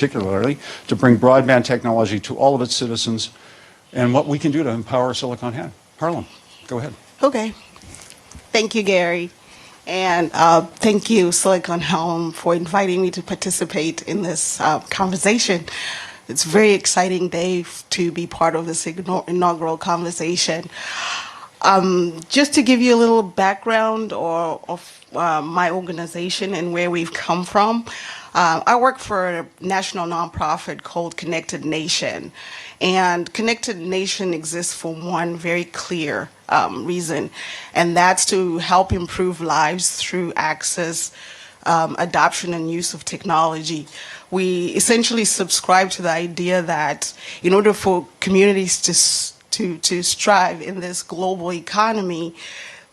particularly to bring broadband technology to all of its citizens and what we can do to empower Silicon Valley. Harlem, go ahead. Okay. Thank you, Gary. And thank you, Silicon Helm, for inviting me to participate in this conversation. It's a very exciting day to be part of this inaugural conversation. Just to give you a little background of my organization and where we've come from, I work for a national nonprofit called Connected Nation. And Connected Nation exists for one very clear reason, and that's to help improve lives through access, adoption, and use of technology. We essentially subscribe to the idea that in order for communities to strive in this global economy,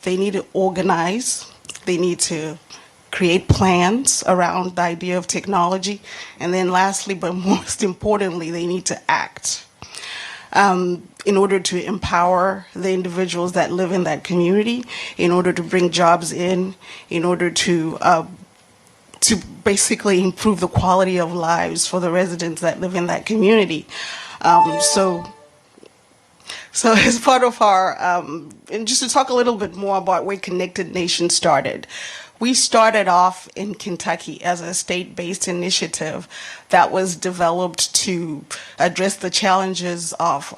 they need to organize, they need to create plans around the idea of technology, and then lastly, but most importantly, they need to act in order to empower the individuals that live in that community, in order to bring jobs in order to basically improve the quality of lives for the residents that live in that community. So as part of our, and just to talk a little bit more about where Connected Nation started, we started off in Kentucky as a state-based initiative that was developed to address the challenges of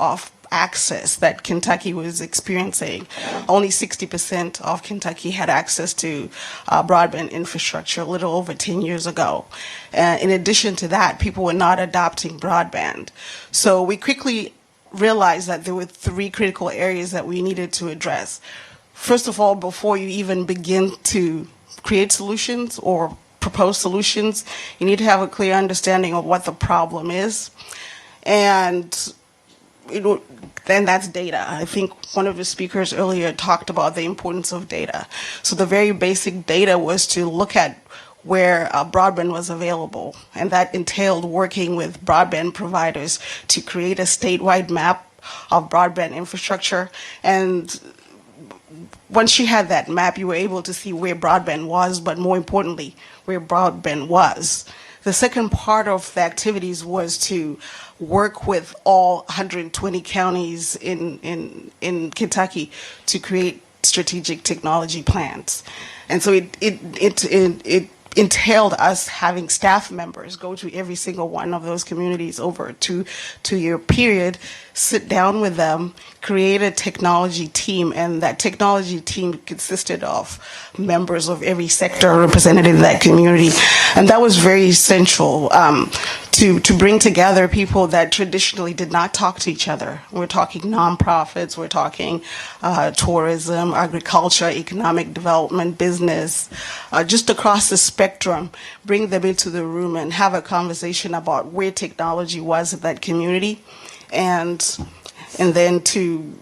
access that Kentucky was experiencing. Only 60% of Kentucky had access to broadband infrastructure a little over 10 years ago. In addition to that, people were not adopting broadband. So we quickly realized that there were three critical areas that we needed to address. First of all, before you even begin to create solutions or propose solutions, you need to have a clear understanding of what the problem is. And then that's data. I think one of the speakers earlier talked about the importance of data. So the very basic data was to look at where broadband was available, and that entailed working with broadband providers to create a statewide map of broadband infrastructure. And once you had that map, you were able to see where broadband was, but more importantly, where broadband was. The second part of the activities was to work with all 120 counties in Kentucky to create strategic technology plans. And so it entailed us having staff members go to every single one of those communities over a two-year period, sit down with them, create a technology team, and that technology team consisted of members of every sector represented in that community. And that was very essential to bring together people that traditionally did not talk to each other. We're talking nonprofits, we're talking tourism, agriculture, economic development, business, just across the spectrum, bring them into the room and have a conversation about where technology was in that community, and then to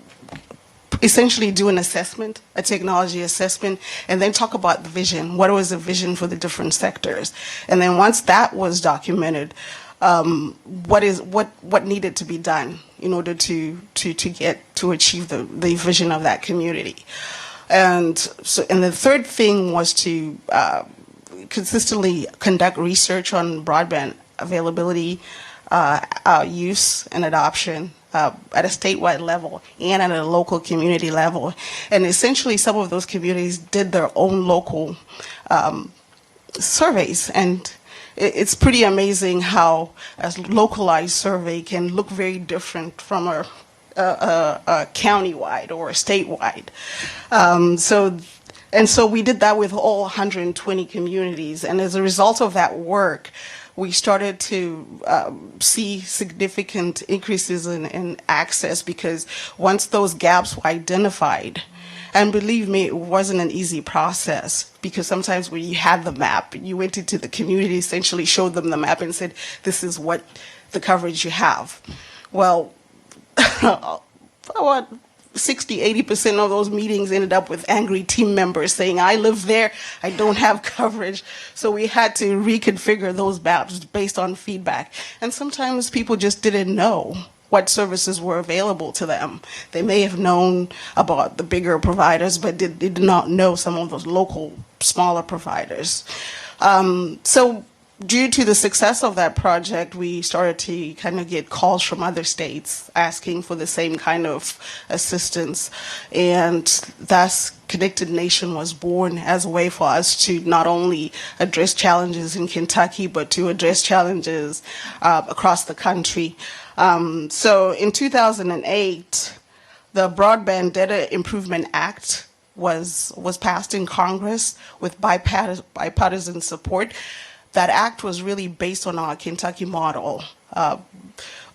essentially do an assessment, a technology assessment, and then talk about the vision. What was the vision for the different sectors? And then once that was documented, what needed to be done in order to achieve the vision of that community. And the third thing was to consistently conduct research on broadband availability, use, and adoption at a statewide level and at a local community level. And essentially, some of those communities did their own local surveys, and it's pretty amazing how a localized survey can look very different from a county-wide or a statewide. So we did that with all 120 communities, and as a result of that work, we started to see significant increases in access, because once those gaps were identified, and believe me, it wasn't an easy process, because sometimes when you had the map, you went into the community, essentially showed them the map and said, this is what the coverage you have. Well, about 60–80% of those meetings ended up with angry team members saying, I live there, I don't have coverage. So we had to reconfigure those maps based on feedback. And sometimes people just didn't know what services were available to them. They may have known about the bigger providers, but did not know some of those local, smaller providers. So due to the success of that project, we started to kind of get calls from other states asking for the same kind of assistance. And thus, Connected Nation was born as a way for us to not only address challenges in Kentucky, but to address challenges across the country. So in 2008, the Broadband Data Improvement Act was passed in Congress with bipartisan support. That act was really based on our Kentucky model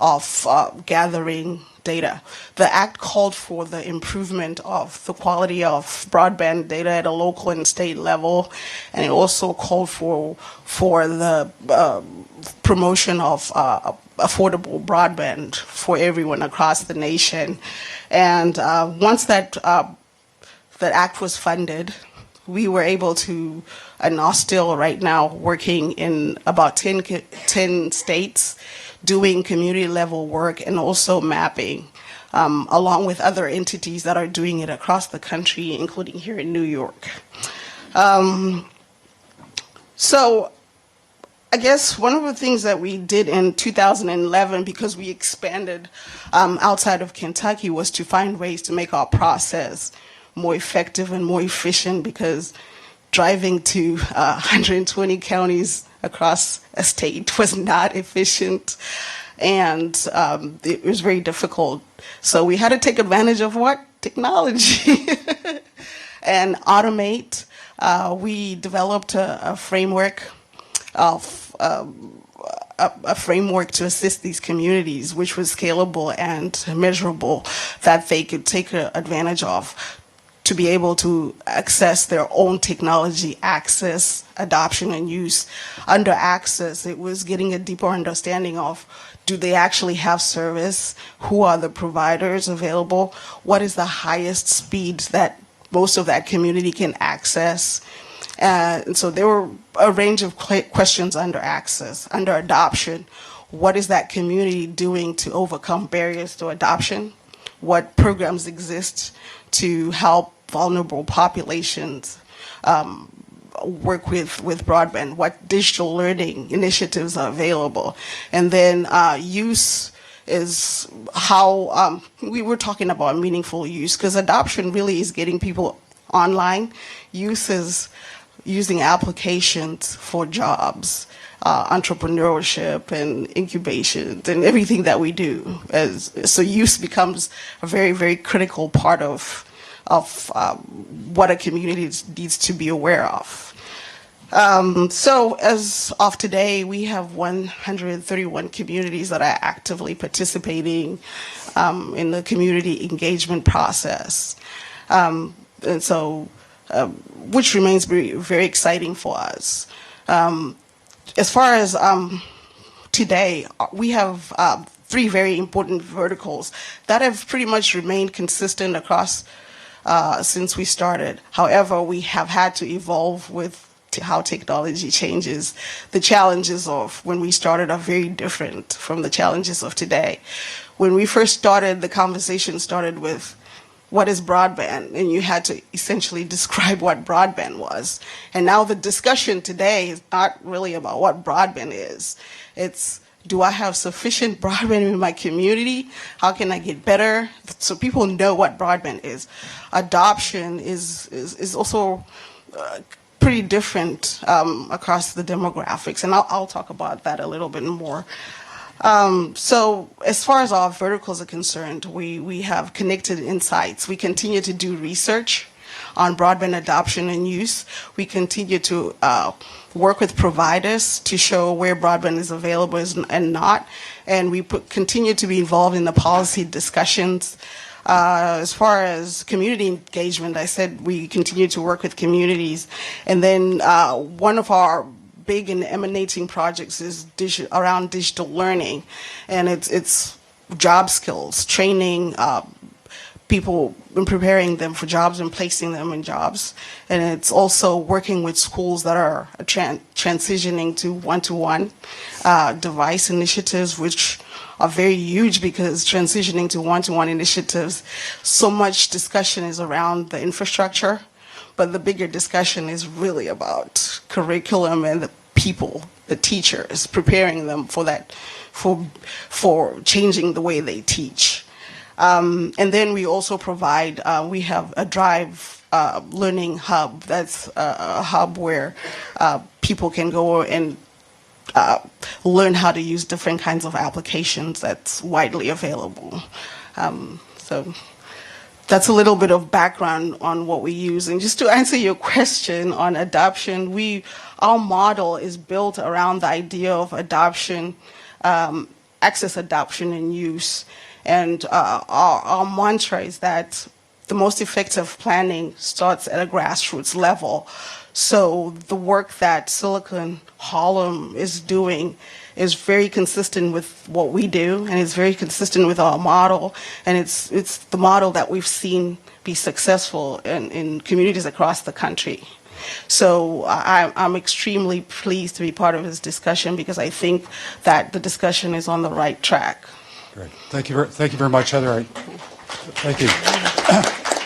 of gathering data. The act called for the improvement of the quality of broadband data at a local and state level, and it also called for the promotion of affordable broadband for everyone across the nation. And once that act was funded, we were able to, and are still right now working in about 10 states, doing community level work and also mapping, along with other entities that are doing it across the country, including here in New York. So I guess one of the things that we did in 2011, because we expanded outside of Kentucky, was to find ways to make our process more effective and more efficient, because driving to 120 counties across a state was not efficient, and it was very difficult. So we had to take advantage of what? Technology. And automate. We developed a framework of a framework to assist these communities, which was scalable and measurable, that they could take advantage of to be able to access their own technology, access, adoption, and use. Under access, it was getting a deeper understanding of, do they actually have service? Who are the providers available? What is the highest speed that most of that community can access? And so there were a range of questions under access. Under adoption, what is that community doing to overcome barriers to adoption? What programs exist to help vulnerable populations work with broadband? What digital learning initiatives are available? And then use is how we were talking about meaningful use, because adoption really is getting people online. Use is using applications for jobs, entrepreneurship and incubation and everything that we do. So use becomes a very, very critical part of what a community needs to be aware of. So as of today, we have 131 communities that are actively participating in the community engagement process. And so, which remains very, very exciting for us. As far as today, we have 3 very important verticals that have pretty much remained consistent across since we started. However, we have had to evolve with how technology changes. The challenges of when we started are very different from the challenges of today. When we first started, the conversation started with, what is broadband? And you had to essentially describe what broadband was. And now the discussion today is not really about what broadband is. It's, do I have sufficient broadband in my community? How can I get better? So people know what broadband is. Adoption is also pretty different across the demographics, and I'll talk about that a little bit more. So as far as our verticals are concerned, we have connected insights. We continue to do research on broadband adoption and use. We continue to work with providers to show where broadband is available and not. And we continue to be involved in the policy discussions. As far as community engagement, I said we continue to work with communities. And then one of our big and emanating projects is around digital learning, and it's job skills, training people and preparing them for jobs and placing them in jobs. And it's also working with schools that are transitioning to one-to-one device initiatives, which are very huge, because transitioning to one-to-one initiatives, so much discussion is around the infrastructure, but the bigger discussion is really about curriculum and the people, the teachers, preparing them for that, for changing the way they teach. And then we also provide, we have a Drive learning hub. That's a hub where people can go and learn how to use different kinds of applications that's widely available. So that's a little bit of background on what we use. And just to answer your question on adoption, our model is built around the idea of adoption, access, adoption, and use. And our mantra is that the most effective planning starts at a grassroots level. So the work that Silicon Harlem is doing is very consistent with what we do, and it's very consistent with our model, and it's the model that we've seen be successful in communities across the country. So I'm extremely pleased to be part of this discussion because I think that the discussion is on the right track. Great. Thank you very much, Heather. Thank you.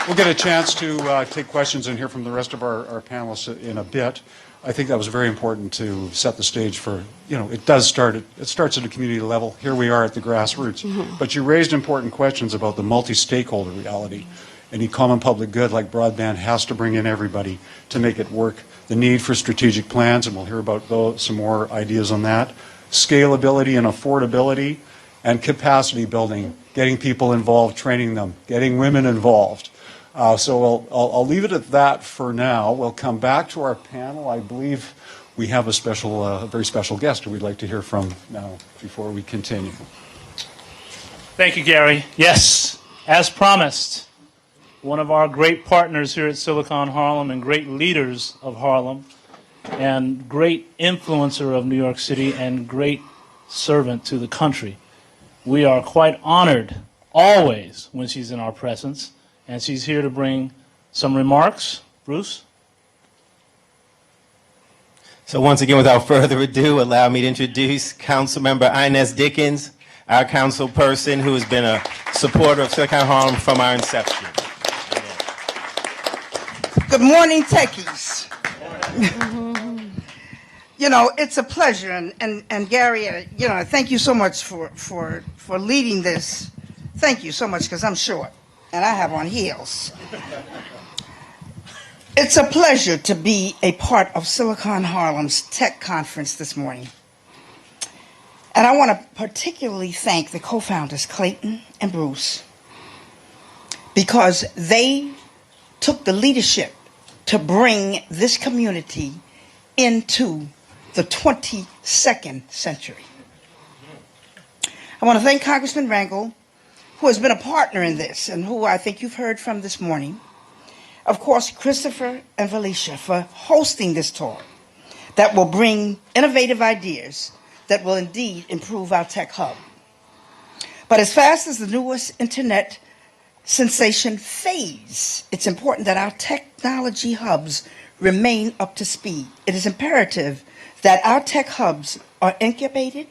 We'll get a chance to take questions and hear from the rest of our panelists in a bit. I think that was very important to set the stage for, it starts at a community level. Here we are at the grassroots. Mm-hmm. But you raised important questions about the multi-stakeholder reality. Any common public good like broadband has to bring in everybody to make it work. The need for strategic plans, and we'll hear about some more ideas on that. Scalability and affordability, and capacity building, getting people involved, training them, getting women involved. So I'll leave it at that for now. We'll come back to our panel. I believe we have a very special guest who we'd like to hear from now before we continue. Thank you, Gary. Yes, as promised, one of our great partners here at Silicon Harlem and great leaders of Harlem and great influencer of New York City and great servant to the country. We are quite honored always when she's in our presence, and she's here to bring some remarks. Bruce? So once again, without further ado, allow me to introduce Councilmember Inez Dickens, our council person who has been a supporter of Silicon Harlem from our inception. Good morning, techies. It's a pleasure, and Gary, thank you so much for leading this. Thank you so much, because I'm short, and I have on heels. It's a pleasure to be a part of Silicon Harlem's tech conference this morning. And I want to particularly thank the co-founders, Clayton and Bruce, because they took the leadership to bring this community into the 22nd century. I want to thank Congressman Rangel, who has been a partner in this and who I think you've heard from this morning. Of course, Christopher and Felicia for hosting this talk that will bring innovative ideas that will indeed improve our tech hub. But as fast as the newest internet sensation fades, it's important that our technology hubs remain up to speed. It is imperative that our tech hubs are incubated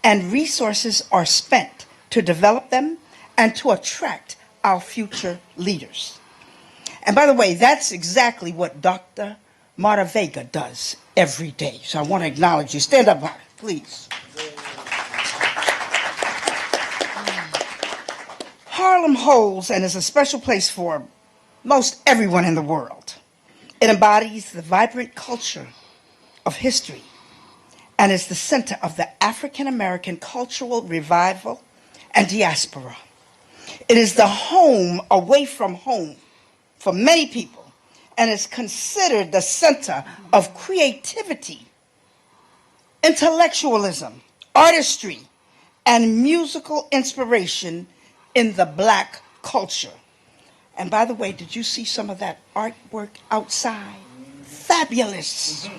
and resources are spent to develop them and to attract our future leaders. And by the way, that's exactly what Dr. Marta Vega does every day. So I want to acknowledge you. Stand up, Marta, please. Harlem holds and is a special place for most everyone in the world. It embodies the vibrant culture of history and is the center of the African American cultural revival and diaspora. It is the home away from home for many people and is considered the center of creativity, intellectualism, artistry, and musical inspiration in the Black culture. And by the way, did you see some of that artwork outside? Fabulous.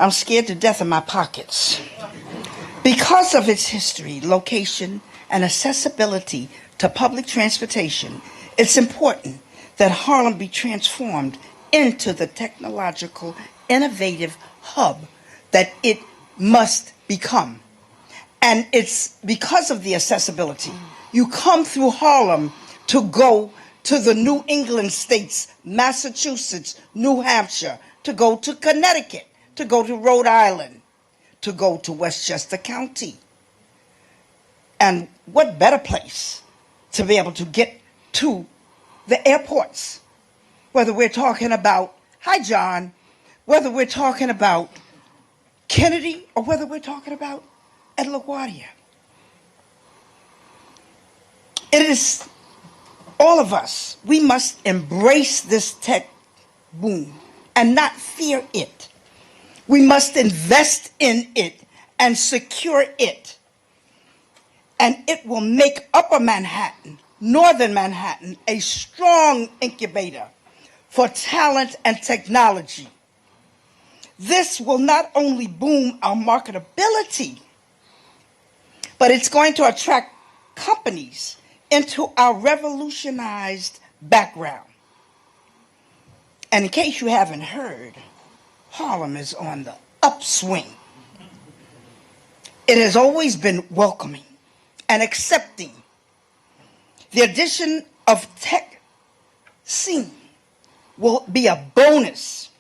I'm scared to death of my pockets. Because of its history, location, and accessibility to public transportation, it's important that Harlem be transformed into the technological, innovative hub that it must become. And it's because of the accessibility. You come through Harlem to go to the New England states, Massachusetts, New Hampshire, to go to Connecticut, to go to Rhode Island, to go to Westchester County. And what better place to be able to get to the airports, whether we're talking about, hi John, whether we're talking about Kennedy or whether we're talking about at LaGuardia. It is all of us. We must embrace this tech boom and not fear it. We must invest in it and secure it. And it will make Upper Manhattan, Northern Manhattan, a strong incubator for talent and technology. This will not only boom our marketability, but it's going to attract companies into our revolutionized background. And in case you haven't heard, Harlem is on the upswing. It has always been welcoming and accepting. The addition of tech scene will be a bonus.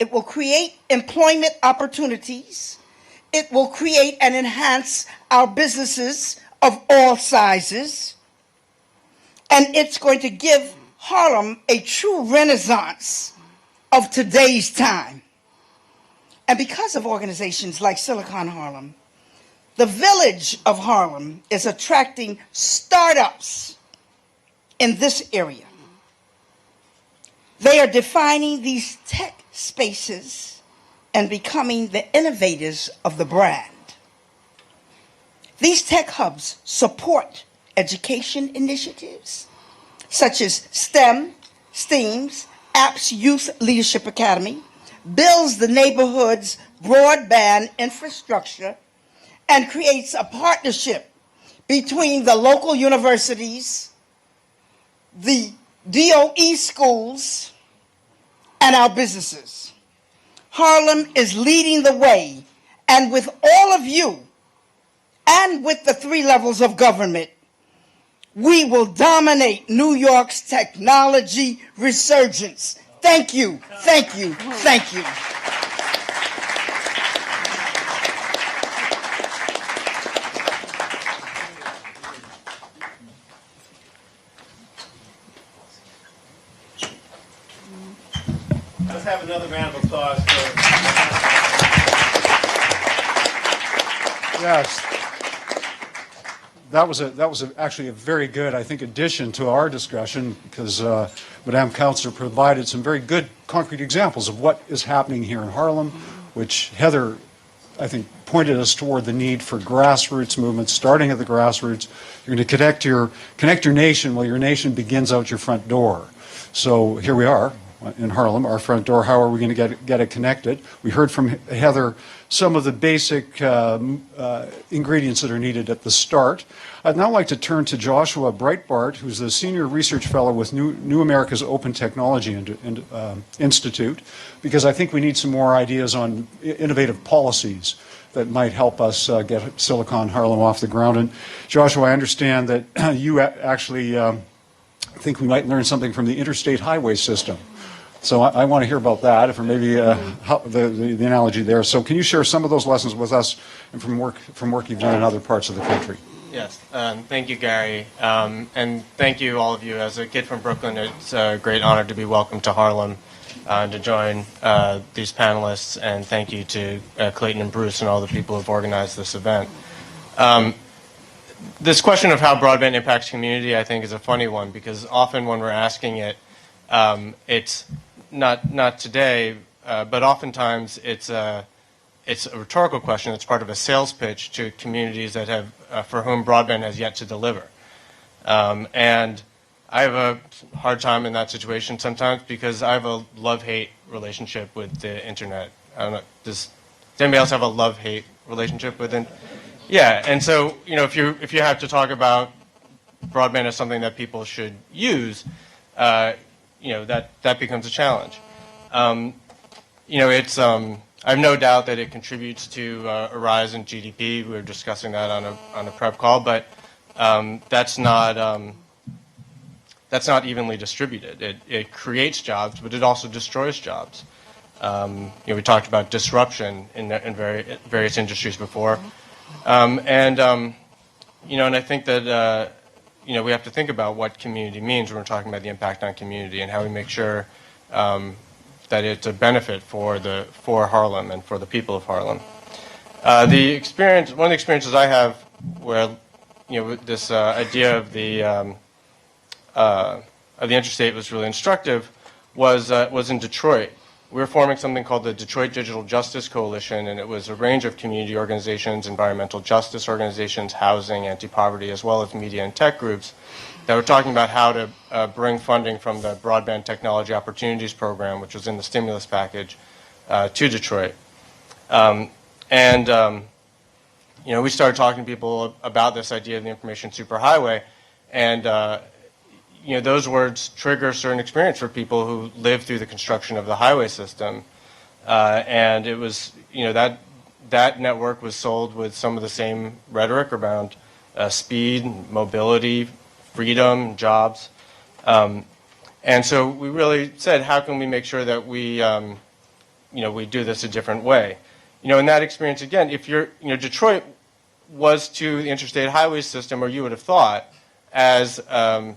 It will create employment opportunities. It will create and enhance our businesses of all sizes. And it's going to give Harlem a true renaissance of today's time. And because of organizations like Silicon Harlem, the village of Harlem is attracting startups in this area. They are defining these tech spaces and becoming the innovators of the brand. These tech hubs support education initiatives such as STEM, STEAMs, APPS Youth Leadership Academy, builds the neighborhood's broadband infrastructure, and creates a partnership between the local universities, the DOE schools, and our businesses. Harlem is leading the way, and with all of you, and with the 3 levels of government, we will dominate New York's technology resurgence. Thank you, thank you, thank you. Let's have another round of applause for... Yes. That was actually a very good, I think, addition to our discussion because Madame Councillor provided some very good concrete examples of what is happening here in Harlem, which Heather, I think, pointed us toward the need for grassroots movements, starting at the grassroots. You're going to connect your nation. Well, your nation begins out your front door. So here we are in Harlem, our front door. How are we going to get it connected? We heard from Heather some of the basic ingredients that are needed at the start. I'd now like to turn to Joshua Breitbart, who's the Senior Research Fellow with New America's Open Technology Institute, because I think we need some more ideas on innovative policies that might help us get Silicon Harlem off the ground. And Joshua, I understand that you actually think we might learn something from the interstate highway system. So I want to hear about that, or maybe the analogy there. So can you share some of those lessons with us and from work you've done in other parts of the country? Yes, thank you, Gary, and thank you, all of you. As a kid from Brooklyn, it's a great honor to be welcomed to Harlem, to join these panelists, and thank you to Clayton and Bruce and all the people who have organized this event. This question of how broadband impacts community, I think, is a funny one, because often when we're asking it, it's not today, but oftentimes it's a rhetorical question. It's part of a sales pitch to communities that have for whom broadband has yet to deliver. And I have a hard time in that situation sometimes because I have a love-hate relationship with the internet. I don't know, does anybody else have a love-hate relationship with it? Yeah, and so if you have to talk about broadband as something that people should use, that becomes a challenge. I have no doubt that it contributes to a rise in GDP. We were discussing that on a prep call, but that's not evenly distributed. It creates jobs, but it also destroys jobs. We talked about disruption in various industries before. And I think that, we have to think about what community means when we're talking about the impact on community and how we make sure that it's a benefit for Harlem and for the people of Harlem. One of the experiences I have where, this idea of the interstate was really instructive was in Detroit. We were forming something called the Detroit Digital Justice Coalition, and it was a range of community organizations, environmental justice organizations, housing, anti-poverty, as well as media and tech groups that were talking about how to bring funding from the Broadband Technology Opportunities Program, which was in the stimulus package, to Detroit. We started talking to people about this idea of the information superhighway, and those words trigger a certain experience for people who live through the construction of the highway system. And it was, that network was sold with some of the same rhetoric around speed, mobility, freedom, jobs. And so we really said, how can we make sure that we do this a different way? In that experience, again, if Detroit was to the interstate highway system, or you would have thought, as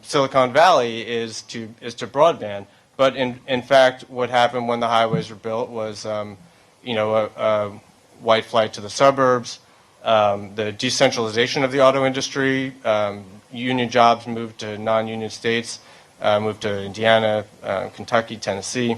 Silicon Valley is to broadband. But in fact, what happened when the highways were built was, a white flight to the suburbs, the decentralization of the auto industry, union jobs moved to non-union states, moved to Indiana, Kentucky, Tennessee.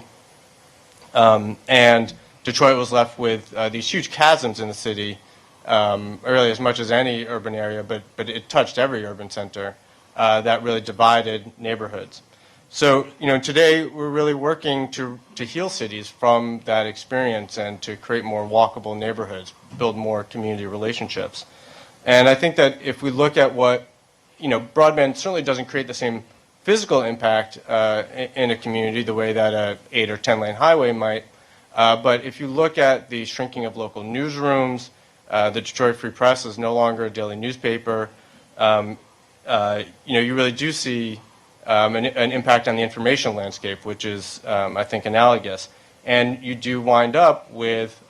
And Detroit was left with these huge chasms in the city, really as much as any urban area, but it touched every urban center that really divided neighborhoods. So, today we're really working to heal cities from that experience and to create more walkable neighborhoods, build more community relationships. And I think that if we look at what, broadband certainly doesn't create the same physical impact in a community the way that a 8 or 10 lane highway might. But if you look at the shrinking of local newsrooms, the Detroit Free Press is no longer a daily newspaper. You really do see an impact on the information landscape, which is, I think, analogous. And you do wind up with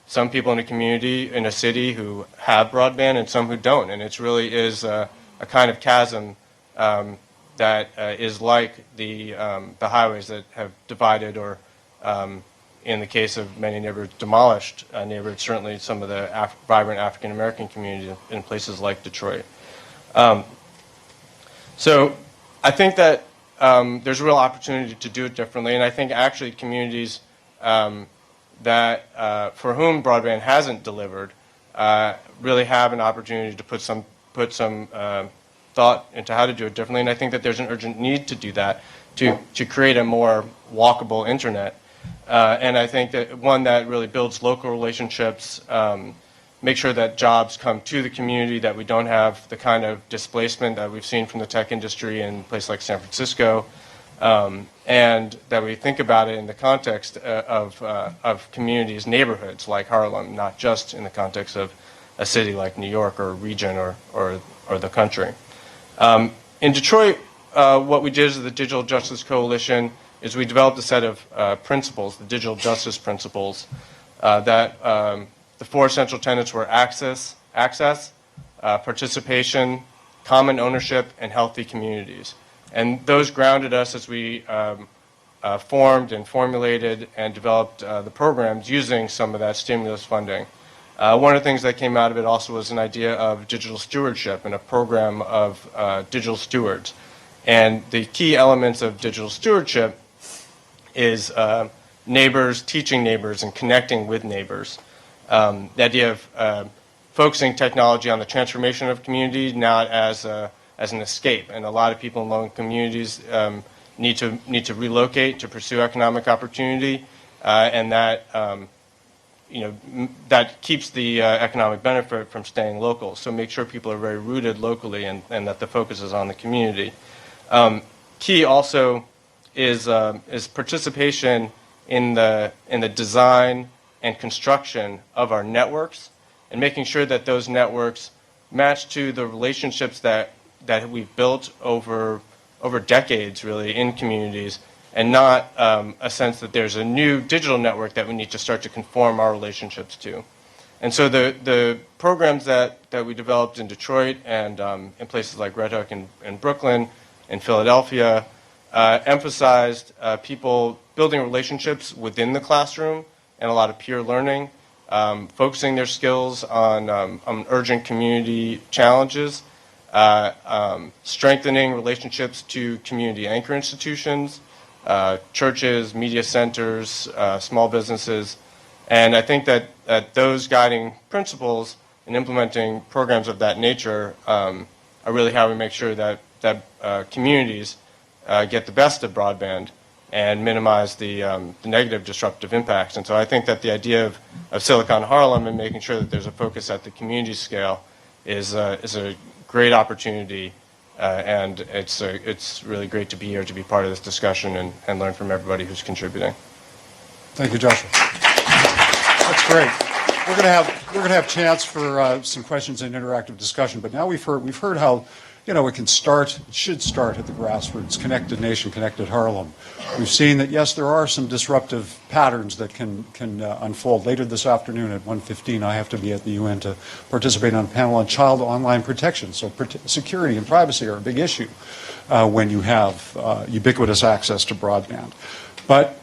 some people in a community, in a city, who have broadband and some who don't. And it really is a kind of chasm that is like the highways that have divided or, in the case of many neighborhoods, demolished neighborhoods, certainly some of the vibrant African-American communities in places like Detroit. So I think that there's a real opportunity to do it differently, and I think actually communities that for whom broadband hasn't delivered really have an opportunity to put some thought into how to do it differently, and I think that there's an urgent need to do that, to create a more walkable internet. And I think that one that really builds local relationships, make sure that jobs come to the community, that we don't have the kind of displacement that we've seen from the tech industry in a place like San Francisco, and that we think about it in the context of communities, neighborhoods like Harlem, not just in the context of a city like New York or a region or the country. In Detroit, what we did as the Digital Justice Coalition is we developed a set of principles, the digital justice principles, that the 4 essential tenets were access, participation, common ownership, and healthy communities. And those grounded us as we formed and formulated and developed the programs using some of that stimulus funding. One of the things that came out of it also was an idea of digital stewardship and a program of digital stewards. And the key elements of digital stewardship is neighbors, teaching neighbors, and connecting with neighbors. The idea of focusing technology on the transformation of community, not as an escape. And a lot of people in low communities need to relocate to pursue economic opportunity, and that that keeps the economic benefit from staying local. So make sure people are very rooted locally, and that the focus is on the community. Key also is participation in the design and construction of our networks, and making sure that those networks match to the relationships that we've built over decades, really, in communities, and not a sense that there's a new digital network that we need to start to conform our relationships to. And so the programs that we developed in Detroit and in places like Red Hook and Brooklyn and Philadelphia emphasized people building relationships within the classroom and a lot of peer learning, focusing their skills on urgent community challenges, strengthening relationships to community anchor institutions, churches, media centers, small businesses. And I think that those guiding principles in implementing programs of that nature are really how we make sure that communities get the best of broadband and minimize the negative disruptive impacts. And so I think that the idea of Silicon Harlem and making sure that there's a focus at the community scale is a great opportunity, and it's really great to be here to be part of this discussion and learn from everybody who's contributing. Thank you, Joshua. That's great. We're going to have chance for some questions and interactive discussion. But now we've heard how, it should start at the grassroots. Connected nation, connected Harlem. We've seen that yes, there are some disruptive patterns that can unfold. Later this afternoon at 1:15, I have to be at the UN to participate on a panel on child online protection. So security and privacy are a big issue when you have ubiquitous access to broadband. But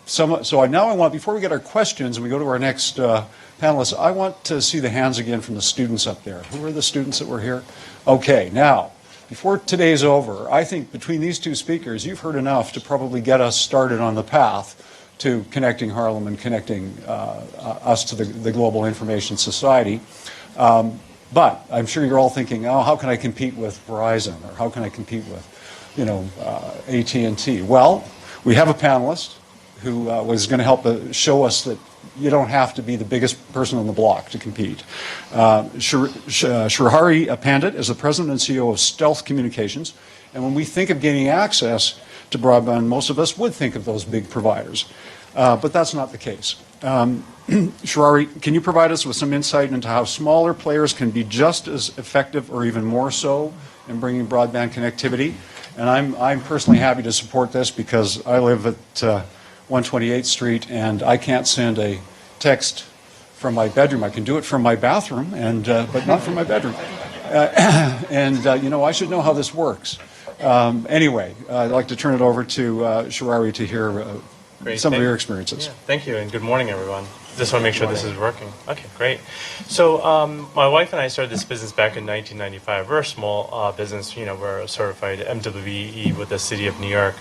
so now I want, before we get our questions and we go to our next panelists, I want to see the hands again from the students up there. Who are the students that were here? Okay, now, before today's over, I think between these two speakers, you've heard enough to probably get us started on the path to connecting Harlem and connecting us to the global information society. But I'm sure you're all thinking, oh, how can I compete with Verizon, or how can I compete with, AT&T? Well, we have a panelist who was going to help show us that you don't have to be the biggest person on the block to compete. Shrihari Pandit is the president and CEO of Stealth Communications. And when we think of gaining access to broadband, most of us would think of those big providers. But that's not the case. Shrihari, can you provide us with some insight into how smaller players can be just as effective or even more so in bringing broadband connectivity? And I'm personally happy to support this because I live at 128th Street, and I can't send a text from my bedroom. I can do it from my bathroom, but not from my bedroom. I should know how this works. Anyway, I'd like to turn it over to Shrihari to hear some of your experiences. Yeah, thank you, and good morning, everyone. Just want to make sure this is working. Okay, great. So my wife and I started this business back in 1995. We're a small business. We're a certified MWE with the City of New York.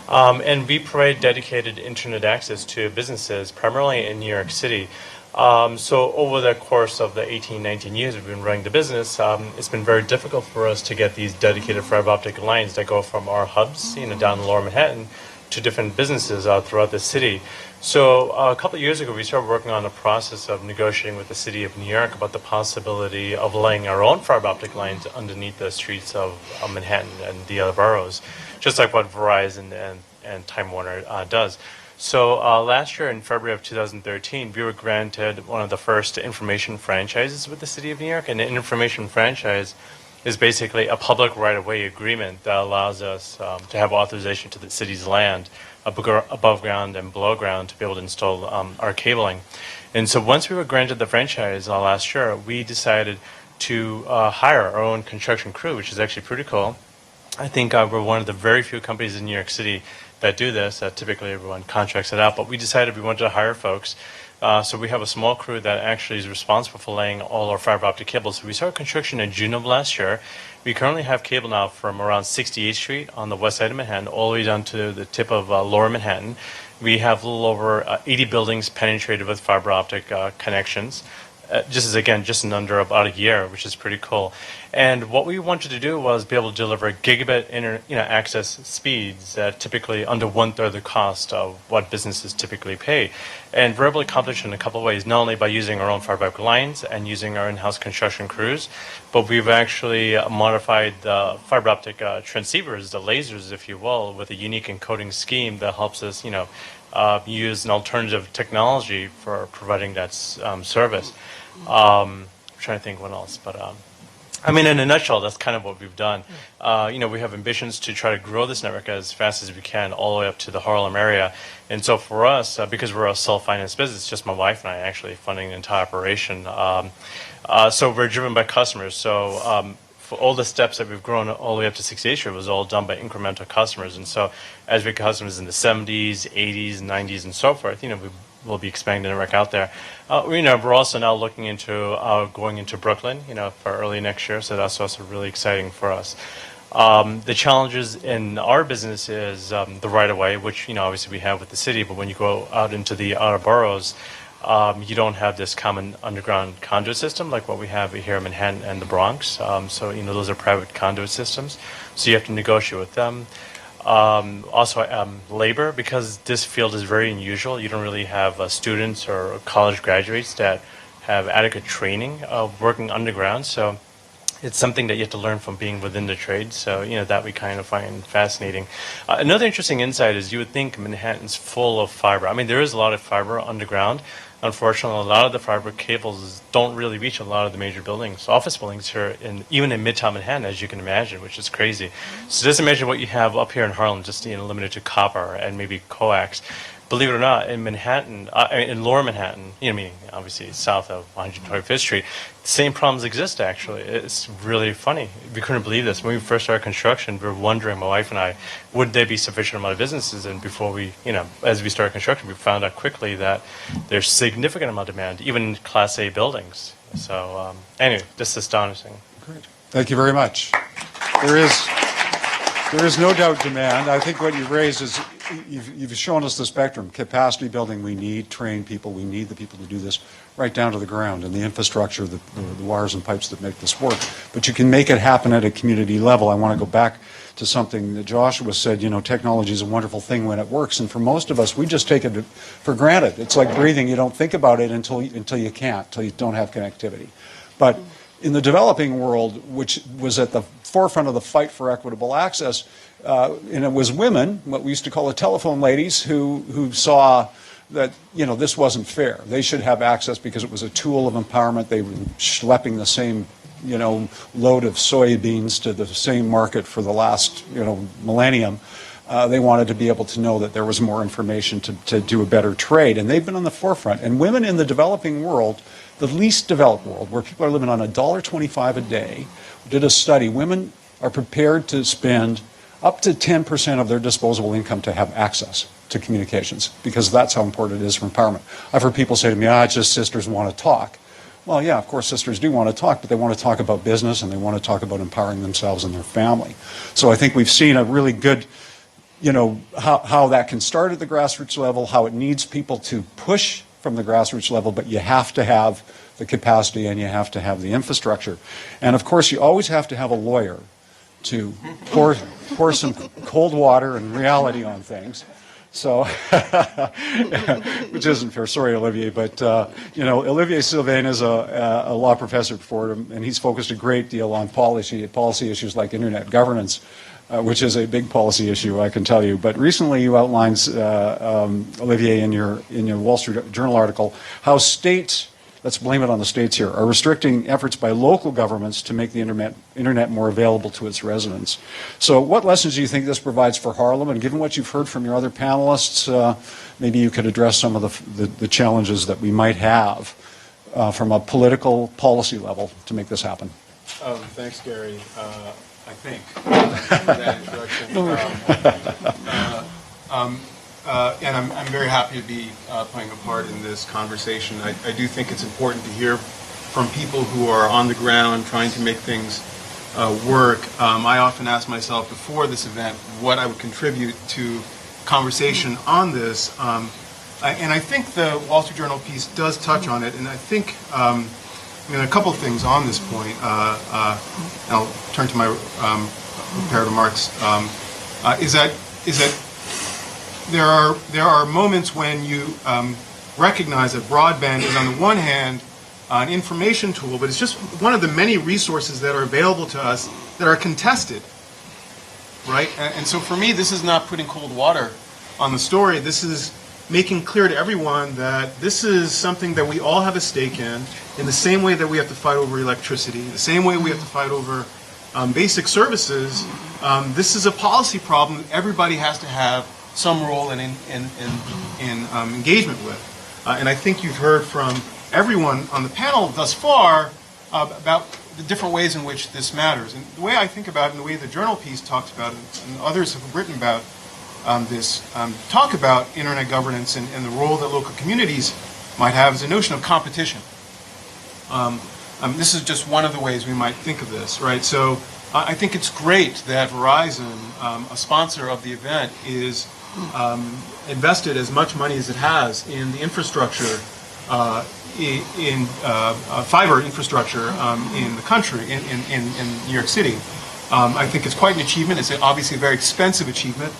And we provide dedicated internet access to businesses, primarily in New York City. So over the course of the 18, 19 years we've been running the business, it's been very difficult for us to get these dedicated fiber optic lines that go from our hubs, down in Lower Manhattan, to different businesses throughout the city. So a couple of years ago, we started working on a process of negotiating with the City of New York about the possibility of laying our own fiber optic lines underneath the streets of Manhattan and the other boroughs, just like what Verizon and Time Warner does. So last year in February of 2013, we were granted one of the first information franchises with the City of New York. And an information franchise is basically a public right-of-way agreement that allows us to have authorization to the city's land above ground and below ground to be able to install our cabling. And so once we were granted the franchise last year, we decided to hire our own construction crew, which is actually pretty cool. I think we're one of the very few companies in New York City that do this. Typically everyone contracts it out, but we decided we wanted to hire folks. So we have a small crew that actually is responsible for laying all our fiber optic cables. So we started construction in June of last year. We currently have cable now from around 68th Street on the west side of Manhattan all the way down to the tip of Lower Manhattan. We have a little over 80 buildings penetrated with fiber optic connections. Just in under about a year, which is pretty cool. And what we wanted to do was be able to deliver gigabit access speeds at typically under 1/3 the cost of what businesses typically pay. And we're able to accomplish it in a couple of ways, not only by using our own fiber optic lines and using our in-house construction crews, but we've actually modified the fiber optic transceivers, the lasers, if you will, with a unique encoding scheme that helps us, use an alternative technology for providing that service. I'm trying to think what else, but I mean, in a nutshell, that's kind of what we've done. We have ambitions to try to grow this network as fast as we can, all the way up to the Harlem area. And so for us, because we're a self-financed business, just my wife and I actually funding the entire operation. So we're driven by customers. So for all the steps that we've grown all the way up to 68 Street was all done by incremental customers. And so as we get customers in the 70s, 80s, 90s, and so forth, we will be expanding the network out there. We're also now looking into going into Brooklyn, for early next year. So that's also really exciting for us. The challenges in our business is the right-of-way, which, obviously we have with the city. But when you go out into the outer boroughs, you don't have this common underground conduit system like what we have here in Manhattan and the Bronx. So, those are private conduit systems. So you have to negotiate with them. Also, labor, because this field is very unusual. You don't really have students or college graduates that have adequate training of working underground. So it's something that you have to learn from being within the trade. So, that we kind of find fascinating. Another interesting insight is you would think Manhattan's full of fiber. I mean, there is a lot of fiber underground. Unfortunately, a lot of the fiber cables don't really reach a lot of the major buildings, office buildings here, even in Midtown Manhattan, as you can imagine, which is crazy. So just imagine what you have up here in Harlem, just limited to copper and maybe coax. Believe it or not, in Manhattan, in Lower Manhattan, meaning obviously south of 125th Street, the same problems exist. Actually, it's really funny. We couldn't believe this when we first started construction. We were wondering, my wife and I, would there be sufficient amount of businesses? And before we, as we started construction, we found out quickly that there's significant amount of demand, even in Class A buildings. So anyway, just astonishing. Great. Thank you very much. There is no doubt demand. I think what you raised is you've shown us the spectrum. Capacity building, we need trained people. We need the people to do this right down to the ground and the infrastructure, the wires and pipes that make this work. But you can make it happen at a community level. I want to go back to something that Joshua said, technology is a wonderful thing when it works. And for most of us, we just take it for granted. It's like breathing. You don't think about it until you can't, until you don't have connectivity. But in the developing world, which was at the forefront of the fight for equitable access, and it was women, what we used to call the telephone ladies, who saw that this wasn't fair. They should have access because it was a tool of empowerment. They were schlepping the same load of soybeans to the same market for the last millennium. They wanted to be able to know that there was more information to do a better trade, and they've been on the forefront. And women in the developing world, the least developed world, where people are living on $1.25 a day, did a study. Women are prepared to spend up to 10% of their disposable income to have access to communications, because that's how important it is for empowerment. I've heard people say to me, it's just sisters want to talk. Well, yeah, of course sisters do want to talk, but they want to talk about business and they want to talk about empowering themselves and their family. So I think we've seen a really good, how that can start at the grassroots level, how it needs people to push from the grassroots level, but you have to have the capacity and you have to have the infrastructure. And of course, you always have to have a lawyer to pour some cold water and reality on things. So, which isn't fair. Sorry, Olivier, but Olivier Sylvain is a law professor at Fordham, and he's focused a great deal on policy issues like internet governance, which is a big policy issue, I can tell you. But recently, you outlined, Olivier, in your Wall Street Journal article, how states, let's blame it on the states here, are restricting efforts by local governments to make the internet more available to its residents. So what lessons do you think this provides for Harlem? And given what you've heard from your other panelists, maybe you could address some of the challenges that we might have from a political policy level to make this happen. Thanks, Gary. I think for that introduction. And I'm very happy to be playing a part in this conversation. I do think it's important to hear from people who are on the ground trying to make things work. I often ask myself before this event what I would contribute to conversation on this. And I think the Wall Street Journal piece does touch on it. And I think a couple of things on this point. I'll turn to my prepared remarks. Is that there are moments when you recognize that broadband is, on the one hand, an information tool, but it's just one of the many resources that are available to us that are contested, right? And so for me, this is not putting cold water on the story. This is making clear to everyone that this is something that we all have a stake in the same way that we have to fight over electricity, the same way we have to fight over basic services. This is a policy problem that everybody has to have some role in engagement with. And I think you've heard from everyone on the panel thus far about the different ways in which this matters. And the way I think about it, and the way the journal piece talks about it, and others have written about this, talk about internet governance and the role that local communities might have, is a notion of competition. This is just one of the ways we might think of this, right? So I think it's great that Verizon, a sponsor of the event, is invested as much money as it has in the infrastructure, in fiber infrastructure in the country, in New York City. I think it's quite an achievement. It's obviously a very expensive achievement.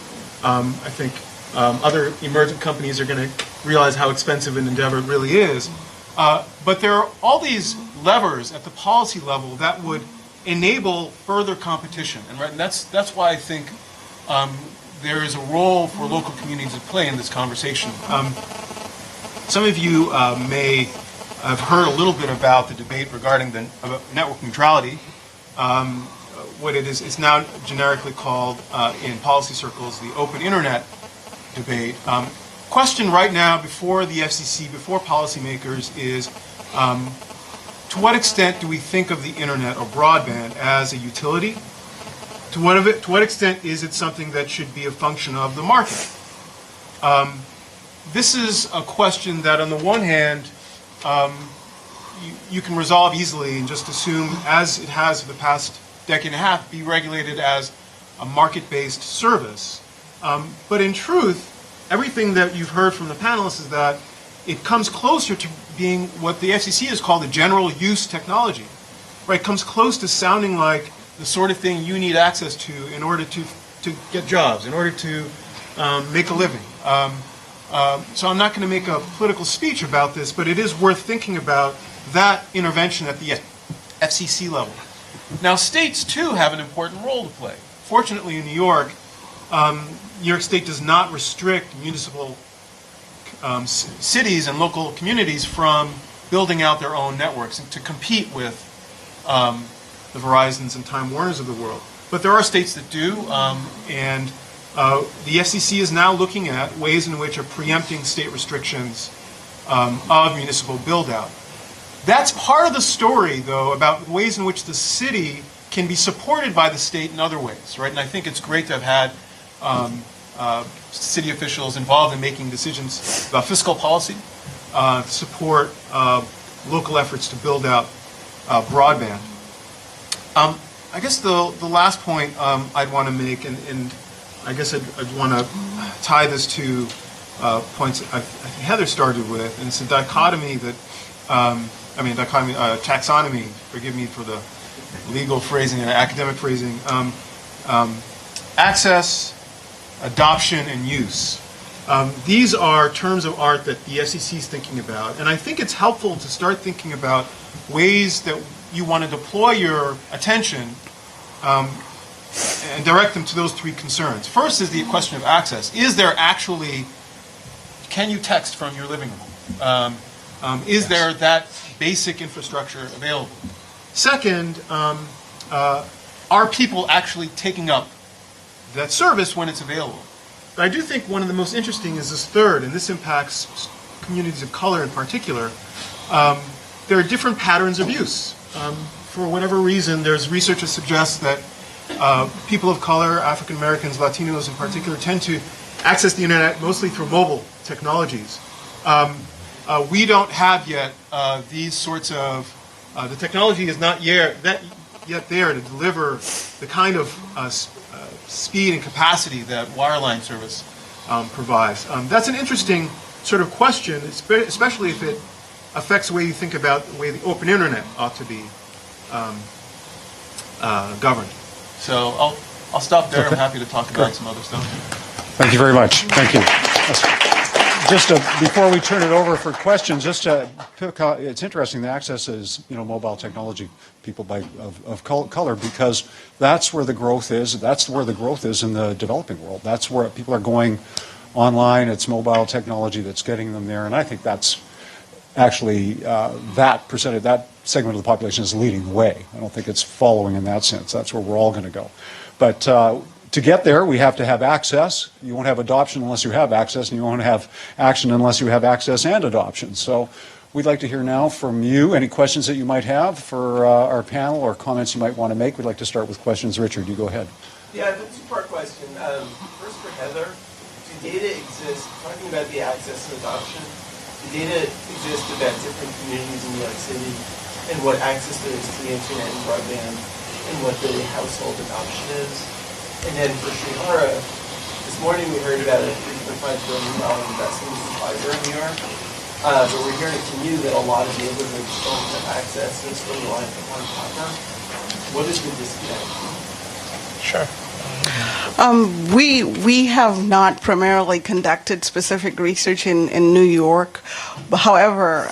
I think other emergent companies are going to realize how expensive an endeavor it really is. But there are all these levers at the policy level that would enable further competition. And that's why I think there is a role for local communities to play in this conversation. Some of you may have heard a little bit about the debate regarding about network neutrality. What it is, it's now generically called in policy circles the open internet debate. Question right now before the FCC, before policymakers, is to what extent do we think of the internet or broadband as a utility? To what extent is it something that should be a function of the market? This is a question that, on the one hand, you can resolve easily and just assume, as it has for the past decade and a half, be regulated as a market-based service. But in truth, everything that you've heard from the panelists is that it comes closer to being what the FCC has called a general use technology. Right? It comes close to sounding like the sort of thing you need access to in order to get jobs, in order to make a living. So I'm not going to make a political speech about this, but it is worth thinking about that intervention at the FCC level. Now, states, too, have an important role to play. Fortunately, in New York State does not restrict municipal cities and local communities from building out their own networks and to compete with the Verizons and Time Warners of the world. But there are states that do, and the FCC is now looking at ways in which are preempting state restrictions of municipal build-out. That's part of the story, though, about ways in which the city can be supported by the state in other ways, right? And I think it's great to have had city officials involved in making decisions about fiscal policy, to support local efforts to build out broadband. I guess the last point I'd want to make, and I guess I'd want to tie this to points I think Heather started with, and it's a dichotomy that, taxonomy, forgive me for the legal phrasing and academic phrasing, access, adoption, and use. These are terms of art that the FCC is thinking about, and I think it's helpful to start thinking about ways that you want to deploy your attention and direct them to those three concerns. First is the question of access. Is there actually, can you text from your living room? Is there that basic infrastructure available? Second, are people actually taking up that service when it's available? But I do think one of the most interesting is this third, and this impacts communities of color in particular. There are different patterns of use. For whatever reason, there's research that suggests that people of color, African Americans, Latinos in particular, tend to access the internet mostly through mobile technologies. We don't have yet these sorts of, the technology is not yet there to deliver the kind of speed and capacity that wireline service provides. That's an interesting sort of question, especially if it affects the way you think about the way the open internet ought to be governed. So I'll stop there. Okay. I'm happy to talk about some other stuff. Thank you very much. Thank you. Just before we turn it over for questions, it's interesting the access is mobile technology people of color, because that's where the growth is. That's where the growth is in the developing world. That's where people are going online, it's mobile technology that's getting them there, and I think that's actually that percentage, that segment of the population is leading the way. I don't think it's following in that sense. That's where we're all going to go. But to get there, we have to have access. You won't have adoption unless you have access, and you won't have action unless you have access and adoption. So we'd like to hear now from you any questions that you might have for our panel or comments you might want to make. We'd like to start with questions. Richard, you go ahead. Yeah, it's a two-part question. First for Heather, do data exist, talking about the access and adoption, do data exist about different communities in New York City and what access there is to the internet and broadband and what the household adoption is? And then for Shrihari, this morning we heard about a $3.5 billion investment in fiber in New York, but we're hearing from you that a lot of neighborhoods don't have access and still reliant upon copper. What is the disconnect? Sure. We have not primarily conducted specific research in New York. However,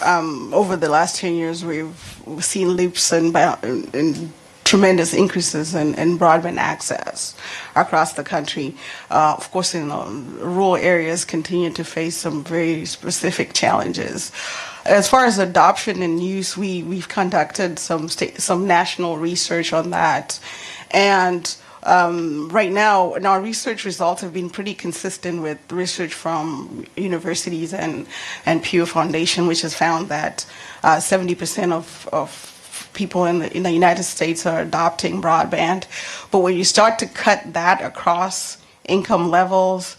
over the last 10 years, we've seen leaps and tremendous increases in broadband access across the country. Of course, in rural areas continue to face some very specific challenges. As far as adoption and use, we've conducted some national research on that, and right now, our research results have been pretty consistent with research from universities and Pew Foundation, which has found that 70% of people in the United States are adopting broadband. But when you start to cut that across income levels,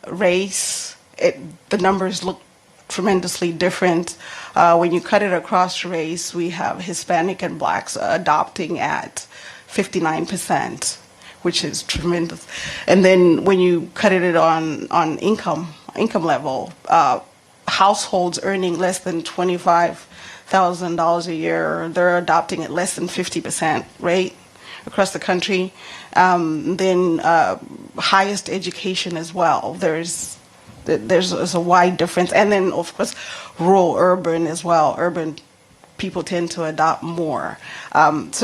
race, the numbers look tremendously different. When you cut it across race, we have Hispanic and Blacks adopting at 59%. Which is tremendous. And then when you cut it on income level, households earning less than $25,000 a year, they're adopting at less than 50% rate across the country. Then highest education as well. There's a wide difference. And then, of course, rural, urban as well. Urban people tend to adopt more. And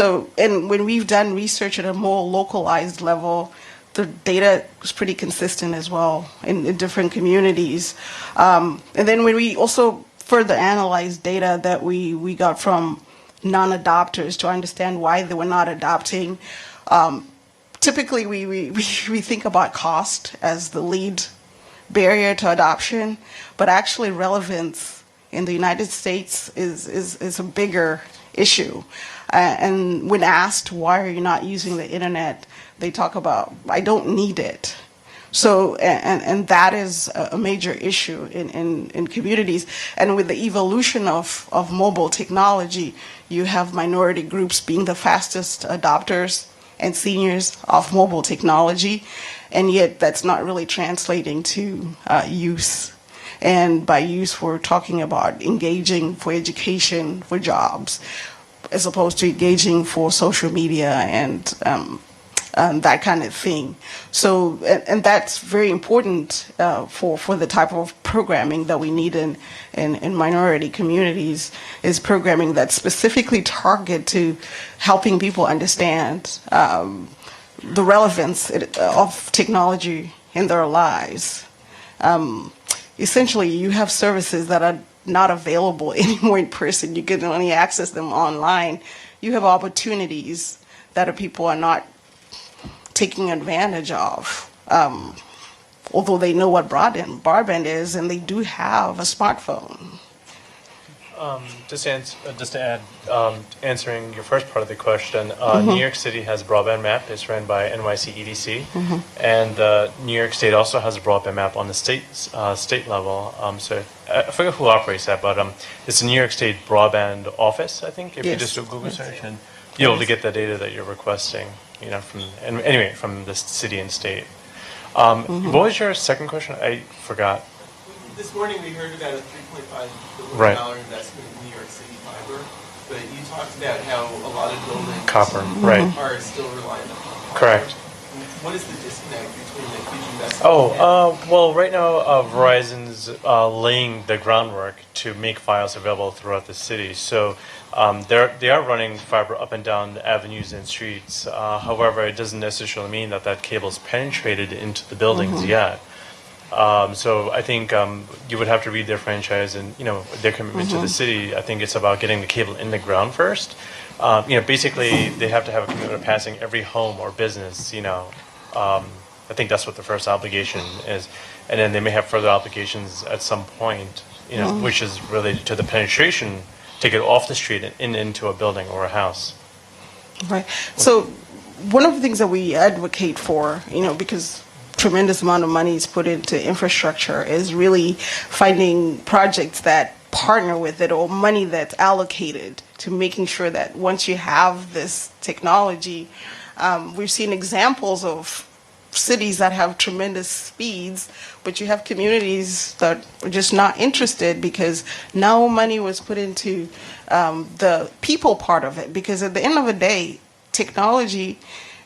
when we've done research at a more localized level, the data is pretty consistent as well in different communities. And then when we also further analyze data that we got from non-adopters to understand why they were not adopting, typically we think about cost as the lead barrier to adoption, but actually relevance in the United States is a bigger issue. And when asked, why are you not using the internet, they talk about, I don't need it. So, and that is a major issue in communities. And with the evolution of mobile technology, you have minority groups being the fastest adopters and seniors of mobile technology, and yet that's not really translating to use. And by use, we're talking about engaging for education, for jobs, as opposed to engaging for social media and that kind of thing. So, and that's very important for the type of programming that we need in minority communities, is programming that's specifically targeted to helping people understand the relevance of technology in their lives. Essentially, you have services that are not available anymore in person. You can only access them online. You have opportunities that people are not taking advantage of, although they know what broadband is, and they do have a smartphone. Just to add, answering your first part of the question, New York City has a broadband map. It's ran by NYC EDC, and New York State also has a broadband map on the state level. So I forget who operates that, but it's the New York State Broadband Office, I think. If you just do a Google search, and you'll be able to get the data that you're requesting, from the city and state. What was your second question? I forgot. This morning we heard about a $3.5 billion Right. investment in New York City fiber, but you talked about how a lot of buildings Copper, right. are still reliant upon copper. Correct. What is the disconnect between the huge investment? Well, right now Verizon's laying the groundwork to make files available throughout the city. So they are running fiber up and down the avenues and streets. However, it doesn't necessarily mean that cable's penetrated into the buildings yet. So I think you would have to read their franchise and their commitment to the city. I think it's about getting the cable in the ground first. Basically they have to have a commitment of passing every home or business. I think that's what the first obligation is, and then they may have further obligations at some point. Which is related to the penetration to get off the street and into a building or a house. Right. So one of the things that we advocate for, because tremendous amount of money is put into infrastructure, is really finding projects that partner with it or money that's allocated to making sure that once you have this technology, we've seen examples of cities that have tremendous speeds, but you have communities that are just not interested because no money was put into the people part of it. Because at the end of the day, technology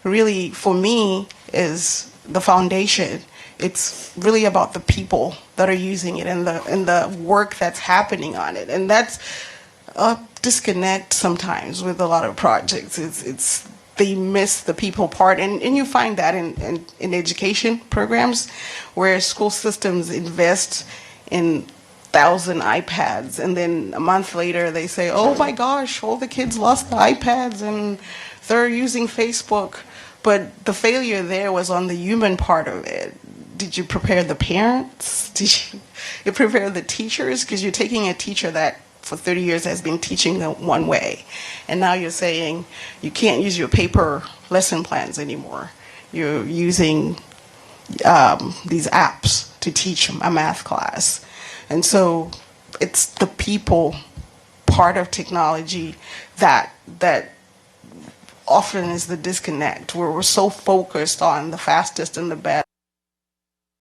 really, for me, is the foundation. It's really about the people that are using it and the work that's happening on it. And that's a disconnect sometimes with a lot of projects. It's they miss the people part, and you find that in education programs where school systems invest in 1,000 iPads, and then a month later they say, oh my gosh, all the kids lost the iPads and they're using Facebook. But the failure there was on the human part of it. Did you prepare the parents? Did you prepare the teachers? Because you're taking a teacher that for 30 years has been teaching them one way, and now you're saying you can't use your paper lesson plans anymore. You're using these apps to teach a math class. And so it's the people part of technology that often is the disconnect, where we're so focused on the fastest and the best.